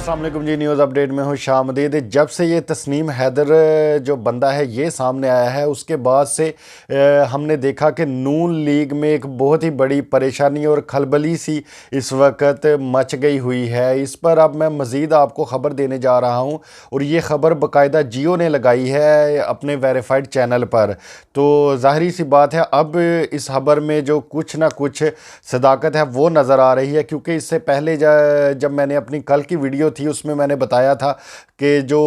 अस्सलाम वालेकुम जी। News update में हूँ शामदीद। जब से ये तस्नीम हैदर जो बंदा है ये सामने आया है उसके बाद से हमने देखा कि नून लीग में एक बहुत ही बड़ी परेशानी और खलबली सी इस वक्त मच गई हुई है। इस पर अब मैं मज़ीद आपको ख़बर देने जा रहा हूँ और ये ख़बर बाकायदा जियो ने लगाई है अपने वेरीफाइड चैनल पर। तो ज़ाहिर सी बात है अब इस खबर में जो कुछ ना कुछ सदाकत है वो नज़र आ रही है, क्योंकि इससे पहले जब मैंने अपनी कल की वीडियो थी उसमें मैंने बताया था कि जो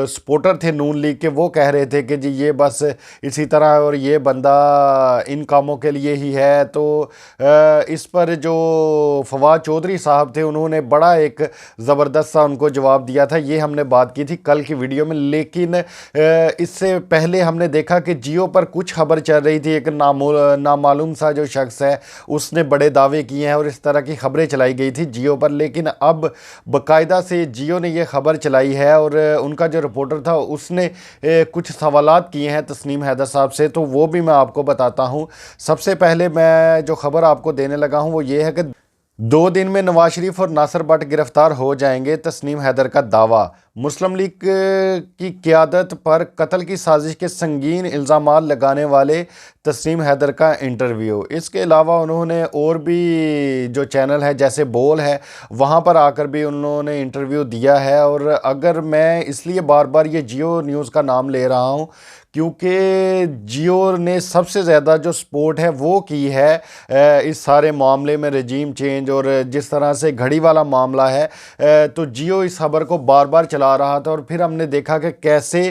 सपोर्टर थे नून लीग के वो कह रहे थे कि जी ये बस इसी तरह और ये बंदा इन कामों के लिए ही है। तो इस पर जो फवाद चौधरी साहब थे उन्होंने बड़ा एक ज़बरदस्त सा उनको जवाब दिया था। ये हमने बात की थी कल की वीडियो में, लेकिन इससे पहले हमने देखा कि जियो पर कुछ खबर चल रही थी। एक नामालूम सा जो शख्स है उसने बड़े दावे किए हैं और इस तरह की खबरें चलाई गई थी जियो पर, लेकिन अब बाकायदा से जियो ने यह खबर चलाई है और उनका जो रिपोर्टर था उसने कुछ सवालात किए हैं तस्नीम हैदर साहब से, तो वो भी मैं आपको बताता हूं। सबसे पहले मैं जो खबर आपको देने लगा हूं वो ये है कि 2 दिन में नवाज शरीफ और नासिर भट्ट गिरफ्तार हो जाएंगे, तस्नीम हैदर का दावा। मुस्लिम लीग की क़यादत पर कत्ल की साजिश के संगीन इल्ज़ामात लगाने वाले तस्नीम हैदर का इंटरव्यू। इसके अलावा उन्होंने और भी जो चैनल है जैसे बोल है वहाँ पर आकर भी उन्होंने इंटरव्यू दिया है। और अगर मैं इसलिए बार बार ये जियो न्यूज़ का नाम ले रहा हूँ क्योंकि जियो ने सबसे ज़्यादा जो सपोर्ट है वो की है इस सारे मामले में, रजीम चेंज और जिस तरह से घड़ी वाला मामला है। तो जियो इस खबर को बार बार चला रहा था और फिर हमने देखा कि कैसे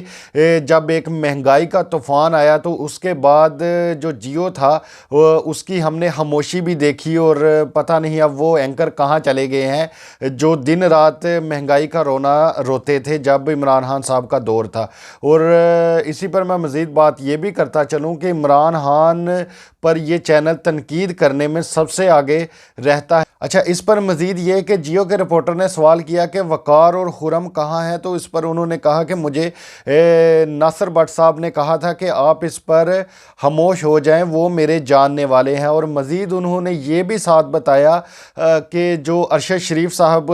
जब एक महंगाई का तूफ़ान आया तो उसके बाद जो जियो था उसकी हमने खामोशी भी देखी और पता नहीं अब वो एंकर कहाँ चले गए हैं जो दिन रात महंगाई का रोते थे जब इमरान खान साहब का दौर था। और इसी पर मैं मज़ीद बात ये भी करता चलूँ कि इमरान खान पर ये चैनल तनकीद करने में सबसे आगे रहता है। अच्छा, इस पर मज़ीद ये कि जियो के रिपोर्टर ने सवाल किया कि वक़ार और खुरम कहाँ हैं, तो इस पर उन्होंने कहा कि मुझे नासिर भट्ट साहब ने कहा था कि आप इस पर खामोश हो जाएं, वो मेरे जानने वाले हैं। और मज़ीद उन्होंने ये भी साथ बताया कि जो अरशद शरीफ साहब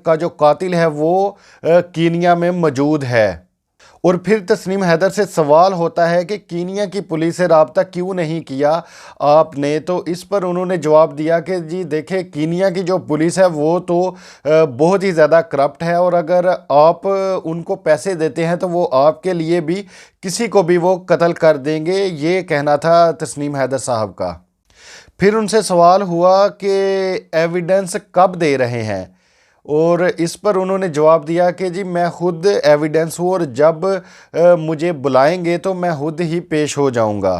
का जो कातिल है वो कीनिया में मौजूद है। और फिर तस्नीम हैदर से सवाल होता है कि कीनिया की पुलिस से रब्ता क्यों नहीं किया आपने, तो इस पर उन्होंने जवाब दिया कि जी देखें, कीनिया की जो पुलिस है वो तो बहुत ही ज़्यादा करप्ट है और अगर आप उनको पैसे देते हैं तो वो आपके लिए भी किसी को भी वो कत्ल कर देंगे। ये कहना था तस्नीम हैदर साहब का। फिर उनसे सवाल हुआ कि एविडेंस कब दे रहे हैं और इस पर उन्होंने जवाब दिया कि जी मैं खुद एविडेंस हूँ और जब मुझे बुलाएंगे तो मैं खुद ही पेश हो जाऊँगा।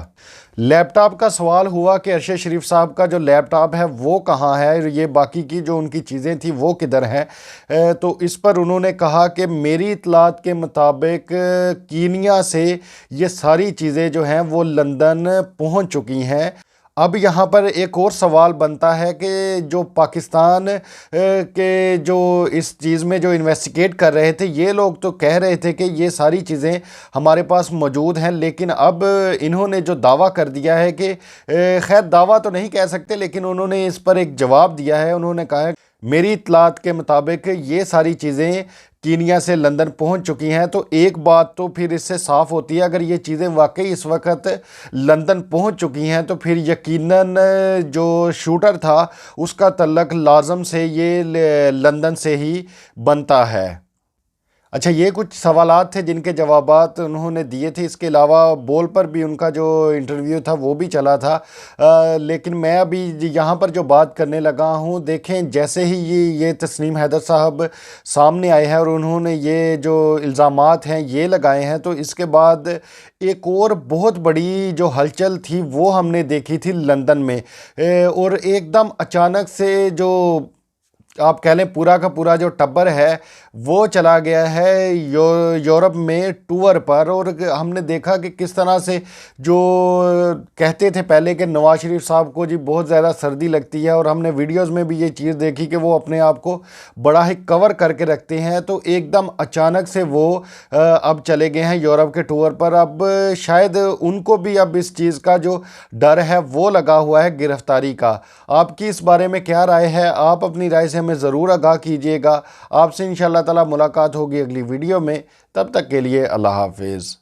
लैपटॉप का सवाल हुआ कि अरशद शरीफ साहब का जो लैपटॉप है वो कहाँ है, ये बाकी की जो उनकी चीज़ें थी वो किधर हैं। तो इस पर उन्होंने कहा कि मेरी इतलात के मुताबिक कीनिया से ये सारी चीज़ें जो हैं वो लंदन पहुँच चुकी हैं। अब यहाँ पर एक और सवाल बनता है कि जो पाकिस्तान के जो इस चीज़ में जो इन्वेस्टिगेट कर रहे थे ये लोग तो कह रहे थे कि ये सारी चीज़ें हमारे पास मौजूद हैं, लेकिन अब इन्होंने जो दावा कर दिया है कि खैर दावा तो नहीं कह सकते, लेकिन उन्होंने इस पर एक जवाब दिया है। उन्होंने कहा है मेरी इतलात के मुताबिक ये सारी चीज़ें कीनिया से लंदन पहुंच चुकी हैं। तो एक बात तो फिर इससे साफ़ होती है, अगर ये चीज़ें वाकई इस वक्त लंदन पहुंच चुकी हैं तो फिर यकीनन जो शूटर था उसका तल्लक लाजम से ये लंदन से ही बनता है। अच्छा, ये कुछ सवालात थे जिनके जवाबात उन्होंने दिए थे। इसके अलावा बोल पर भी उनका जो इंटरव्यू था वो भी चला था। लेकिन मैं अभी यहाँ पर जो बात करने लगा हूँ, देखें जैसे ही ये तस्नीम हैदर साहब सामने आए हैं और उन्होंने ये जो इल्ज़ामात हैं ये लगाए हैं, तो इसके बाद एक और बहुत बड़ी जो हलचल थी वो हमने देखी थी लंदन में। और एकदम अचानक से जो आप कह लें पूरा का पूरा जो टब्बर है वो चला गया है यूरोप में टूर पर। और हमने देखा कि किस तरह से जो कहते थे पहले कि नवाज शरीफ साहब को जी बहुत ज़्यादा सर्दी लगती है और हमने वीडियोस में भी ये चीज़ देखी कि वो अपने आप को बड़ा ही कवर करके रखते हैं, तो एकदम अचानक से वो अब चले गए हैं यूरोप के टूर पर। अब शायद उनको भी अब इस चीज़ का जो डर है वो लगा हुआ है गिरफ्तारी का। आपकी इस बारे में क्या राय है? आप अपनी राय से हमें ज़रूर आगाह कीजिएगा। आपसे इंशाअल्लाह ताला मुलाकात होगी अगली वीडियो में। तब तक के लिए अल्लाह हाफिज़।